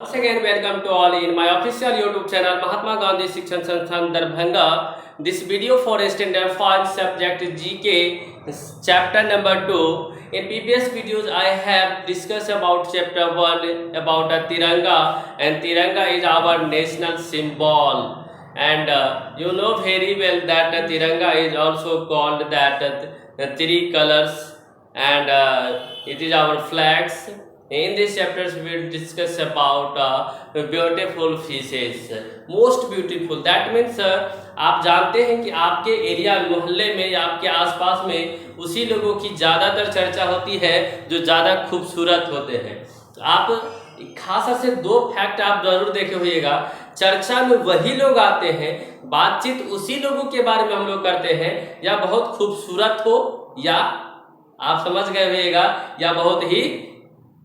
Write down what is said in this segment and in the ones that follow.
Once again, welcome to all in my official YouTube channel Mahatma Gandhi Shikshan Sansthan Darbhanga. This video for standard 5 subject GK chapter number 2. In previous videos, I have discussed about chapter 1 about Tiranga, and Tiranga is our national symbol. And you know very well that Tiranga is also called that three colors, and it is our flags. In this chapters we will discuss about beautiful fishes, most beautiful. That means आप जानते हैं कि आपके area मोहल्ले में या आपके आसपास में उसी लोगों की ज़्यादातर चर्चा होती है जो ज़्यादा खूबसूरत होते हैं। तो आप खासा से दो फैक्ट आप जरूर देखे होइएगा, चर्चा में वही लोग आते हैं, बातचीत उसी लोगों के बारे में हम लोग करते हैं, या बहुत खूबसूरत हो, या आप समझ गए होइएगा, या बहुत ही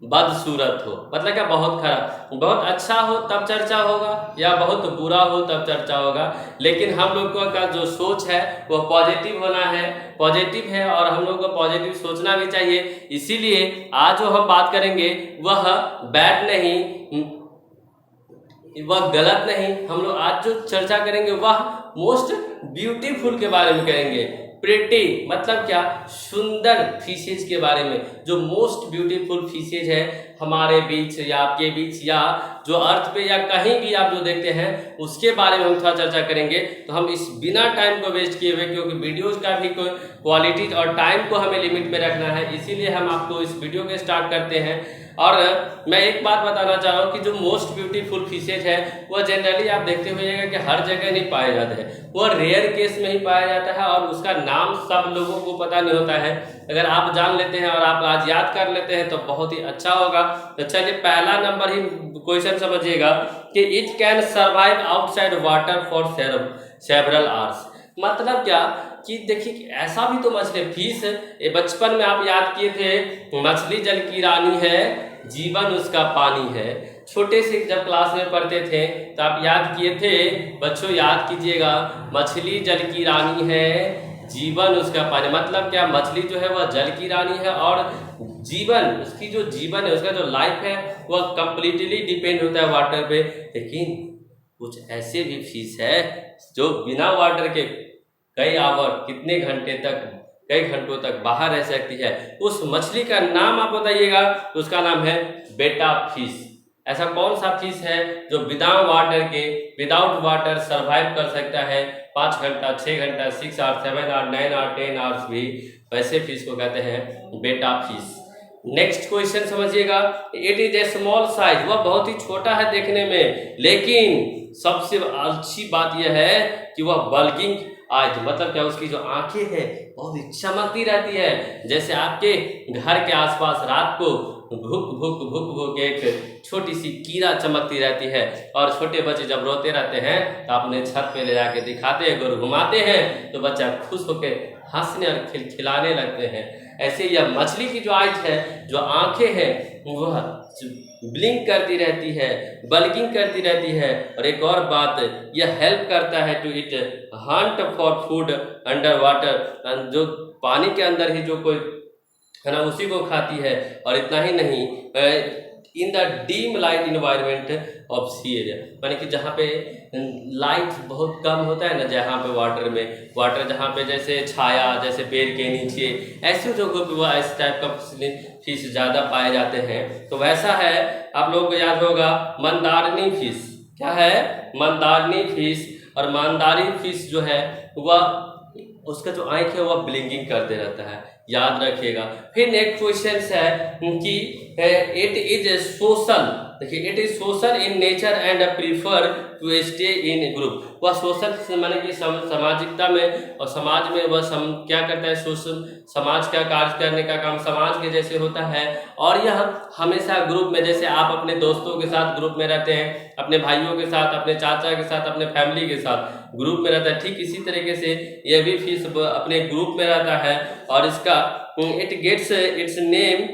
बदसूरत हो, मतलब क्या बहुत खराब, बहुत अच्छा हो तब चर्चा होगा, या बहुत बुरा हो तब चर्चा होगा। लेकिन हम लोगों का जो सोच है वो पॉजिटिव होना है, पॉजिटिव है, और हम लोग को पॉजिटिव सोचना भी चाहिए। इसीलिए आज जो हम बात करेंगे वह बैड नहीं, वह गलत नहीं, हम लोग आज जो चर्चा करेंगे वह मोस्ट ब्यूटीफुल के बारे में करेंगे। प्रिटी मतलब क्या, सुंदर फिशेज के बारे में, जो मोस्ट ब्यूटीफुल फिशेज है हमारे बीच या आपके बीच, या जो अर्थ पे या कहीं भी आप जो देखते हैं उसके बारे में हम थोड़ा चर्चा करेंगे। तो हम इस बिना टाइम को वेस्ट किए हुए, क्योंकि वीडियोस का भी कोई क्वालिटी और टाइम को हमें लिमिट में रखना है, इसीलिए हम आपको इस वीडियो के स्टार्ट करते हैं। और मैं एक बात बताना चाह रहा हूँ कि जो मोस्ट ब्यूटीफुल फिशेज है वह जनरली आप देखते हुएगा कि हर जगह नहीं पाए जाते हैं, वह रेयर केस में ही पाया जाता है, और उसका नाम सब लोगों को पता नहीं होता है। अगर आप जान लेते हैं और आप आज याद कर लेते हैं तो बहुत ही अच्छा होगा। तो चलिए पहला नंबर ही क्वेश्चन समझिएगा कि it can survive outside water for several hours. मतलब क्या कि देखिए ऐसा भी तो मछली फिश, ये बचपन में आप याद किए थे, मछली जल की रानी है, जीवन उसका पानी है। छोटे से जब क्लास में पढ़ते थे तो आप याद किए थे, बच्चों याद कीजिएगा, मछली जल की रानी है, जीवन उसका पानी। मतलब क्या, मछली जो है वह जल की रानी है, और जीवन उसकी जो जीवन है, उसका जो लाइफ है वह कंप्लीटली डिपेंड होता है वाटर पे। लेकिन कुछ ऐसे भी फिश है जो बिना वाटर के कई आवर, कितने घंटे तक, कई घंटों तक बाहर रह सकती है। उस मछली का नाम आप बताइएगा, उसका नाम है बेटा फिश। ऐसा कौन सा फिश है जो विदाउट वाटर सरवाइव कर सकता है 5 घंटा, 6 घंटा, 6 आवर, 7 आवर, 9 आवर, 10 आवर्स भी? वैसे फिश को कहते हैं बेटा फिश। नेक्स्ट क्वेश्चन समझिएगा, it is a small size, वह बहुत ही छोटा है देखने में, लेकिन सबसे अच्छी बात यह है कि वह बल्किंग आइज, मतलब क्या, उसकी जो आंखें हैं बहुत ही चमकती रहती है। जैसे आपके घर के आसपास रात को भुक भुक भुक भुक एक छोटी सी कीड़ा चमकती रहती है, और छोटे बच्चे जब रोते रहते हैं तो अपने छत पे ले जाके दिखाते हैं, और घुमाते हैं तो बच्चा खुश होकर हंसने और खिलखिलाने लगते हैं। ऐसे यह मछली की जो आइज है, जो आंखें हैं, वह ब्लिंक करती रहती है, बल्किंग करती रहती है। और एक और बात, यह हेल्प करता है to it hunt for food under water, जो पानी के अंदर ही जो कोई है ना उसी को खाती है। और इतना ही नहीं, in the dim light environment of sea area, यानी कि जहाँ पे लाइट बहुत कम होता है ना, जहाँ पे वाटर जहाँ पे जैसे छाया, जैसे पेड़ के नीचे, ऐसे जगहों पे वह इस टाइप का फिश ज़्यादा पाए जाते हैं। तो वैसा है, आप लोगों को याद होगा मंदारिनी फिश। क्या है? मंदारिनी फिश। और मंदारी फिश जो है वह, उसका जो आंख है वह ब्लिंकिंग करते रहता है, याद रखिएगा। फिर नेक्स्ट क्वेश्चन है कि इट इज सोशल। देखिए, it is social in nature and prefer to stay in group. वह सोशल माने कि सामाजिकता में, और समाज में वह क्या करता है, सोशल समाज का कार्य करने का काम समाज के जैसे होता है। और यह हमेशा ग्रुप में, जैसे आप अपने दोस्तों के साथ ग्रुप में रहते हैं, अपने भाइयों के साथ, अपने चाचा के साथ, अपने फैमिली के साथ ग्रुप में रहता है, ठीक इसी तरीके से यह भी फिश अपने ग्रुप में रहता है। और इसका it gets its name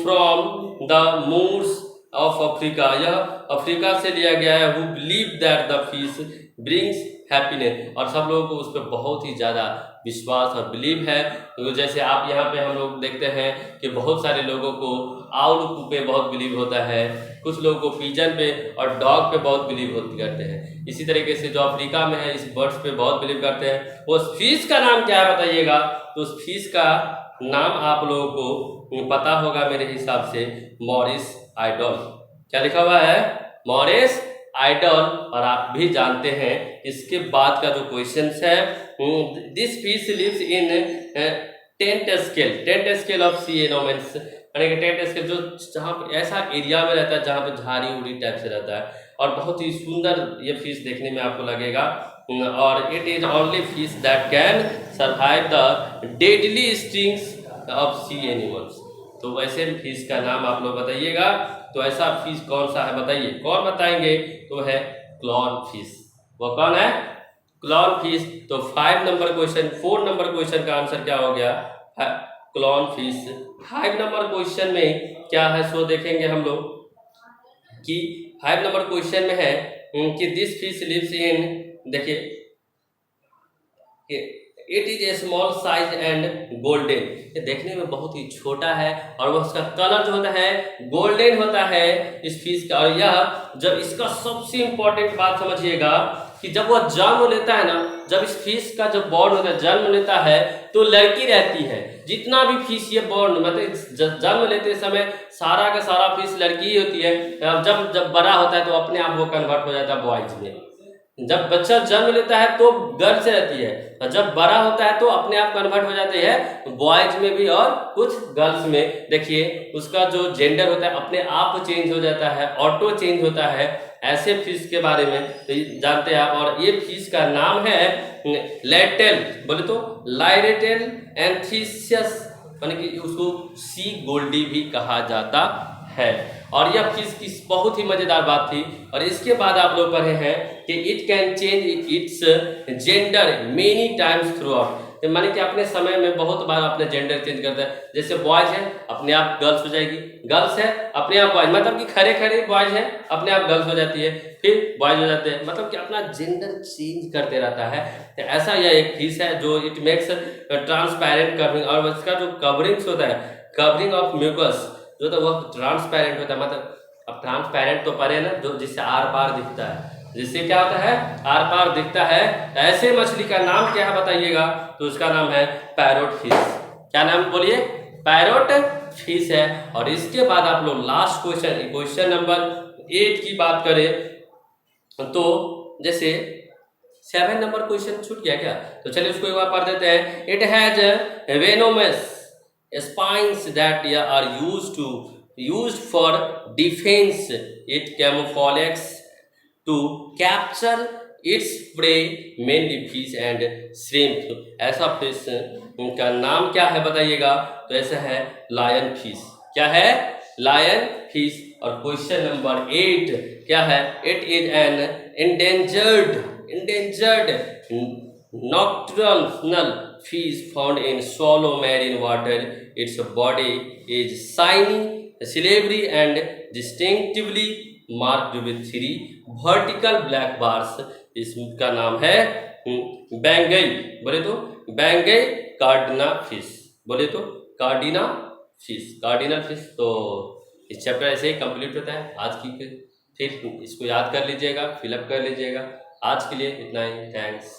from the Moors of Africa. यह अफ्रीका से लिया गया है, who believe that the fish brings happiness, और सब लोगों को उस पर बहुत ही ज़्यादा विश्वास और बिलीव है। तो जैसे आप यहाँ पे हम लोग देखते हैं कि बहुत सारे लोगों को आउल पे बहुत बिलीव होता है, कुछ लोगों को पिजन पे और डॉग पे बहुत बिलीव करते हैं। इसी तरीके से जो अफ्रीका में है इस बर्ड्स पे बहुत बिलीव करते हैं। वो फिश का नाम क्या है बताइएगा? तो उस फिश का नाम आप लोगों को पता होगा मेरे हिसाब से, मॉरिस आइडल। क्या लिखा हुआ है? Moorish idol. और आप भी जानते हैं इसके बाद का जो क्वेश्चन है, this fish lives in tentacles of sea environments, यानी कि टेंट स्केल जो जहाँ पे ऐसा एरिया में रहता है जहाँ पे झाड़ी उड़ी टाइप से रहता है, और बहुत ही सुंदर ये फिश देखने में आपको लगेगा। और it is only fish that can survive the deadly stings of sea animals. तो वैसे फिश का नाम आप लोग बताइएगा। तो ऐसा फिश कौन सा है बताइए? कौन बताएंगे? तो है क्लॉन फिश। वो कौन है? Clone fish. तो 4 नंबर क्वेश्चन का आंसर क्या हो गया? Clone fish. 5 नंबर क्वेश्चन में क्या है सो देखेंगे हम लोग कि 5 नंबर क्वेश्चन में है कि दिस फिश लिव्स इन, देखिए it is a small size and golden. ये देखने में बहुत ही छोटा है और वह उसका कलर जो होता है गोल्डन होता है इस फिश का। और यह जब इसका सबसे इंपॉर्टेंट बात समझिएगा कि जब वह जन्म लेता है ना, जब इस फिश का जब बॉर्न होता है, जन्म लेता है तो लड़की रहती है। जितना भी फिश ये बॉर्न मतलब जन्म लेते समय सारा का सारा फिश लड़की ही होती है। जब जब बड़ा होता है तो अपने आप वो कन्वर्ट हो जाता है बॉयज में। जब बच्चा जन्म लेता है तो गर्ल से रहती है, और जब बड़ा होता है तो अपने आप कन्वर्ट हो जाते हैं बॉयज में भी और कुछ गर्ल्स में। देखिए उसका जो जेंडर होता है अपने आप चेंज हो जाता है, ऑटो चेंज होता है। ऐसे फिश के बारे में तो जानते हैं आप। और ये फिश का नाम है लेटेल, बोले तो लाइरेटेल एंथीसियस, यानी कि उसको सी गोल्डी भी कहा जाता है। और यह फिश की बहुत ही मजेदार बात थी। और इसके बाद आप लोग पढ़े हैं कि it can change it's gender many times through out, माने कि अपने समय में बहुत बार अपने जेंडर चेंज करता है। जैसे बॉयज है अपने आप गर्ल्स हो जाएगी, गर्ल्स है अपने आप बॉयज, मतलब कि खड़े खड़े बॉयज है अपने आप गर्ल्स हो जाती है, फिर बॉयज हो जाते हैं, मतलब कि अपना जेंडर चेंज करते रहता है। तो ऐसा यह एक फिश है जो इट मेक्स ट्रांसपेरेंट कवरिंग, और इसका जो कवरिंग्स होता है, कवरिंग ऑफ म्यूकस जो तो वह ट्रांसपेरेंट होता है। मतलब अब ट्रांसपेरेंट तो परे ना, जो जिससे आर पार दिखता है, जिससे क्या होता है आर पार दिखता है। ऐसे मछली का नाम क्या है बताइएगा? तो उसका नाम है पैरोट फिश। क्या नाम बोलिए? पैरोट फिश है। और इसके बाद आप लोग लास्ट क्वेश्चन नंबर 8 की बात करें तो जैसे 7 नंबर क्वेश्चन छूट गया क्या? तो चलिए उसको एक बार पढ़ देते हैं। It has venomous spines that are used for defense. It camouflages to capture its prey, mainly fish and shrimp. ऐसा फिश का नाम क्या है बताइएगा? तो ऐसा है लायन फिश। क्या है? Lion fish. और क्वेश्चन नंबर 8 क्या है? It is an endangered nocturnal fish found in shallow marine water. Its body is shiny, silvery and distinctively marked with 3 vertical black bars. इसका नाम है बैंगई, बोले तो बैंगई कार्डिना फिश, बोले तो कार्डिनल फिश। तो इस चैप्टर ऐसे ही कंप्लीट होता है आज की। फिर इसको याद कर लीजिएगा, फिलअप कर लीजिएगा। आज के लिए इतना ही। थैंक्स।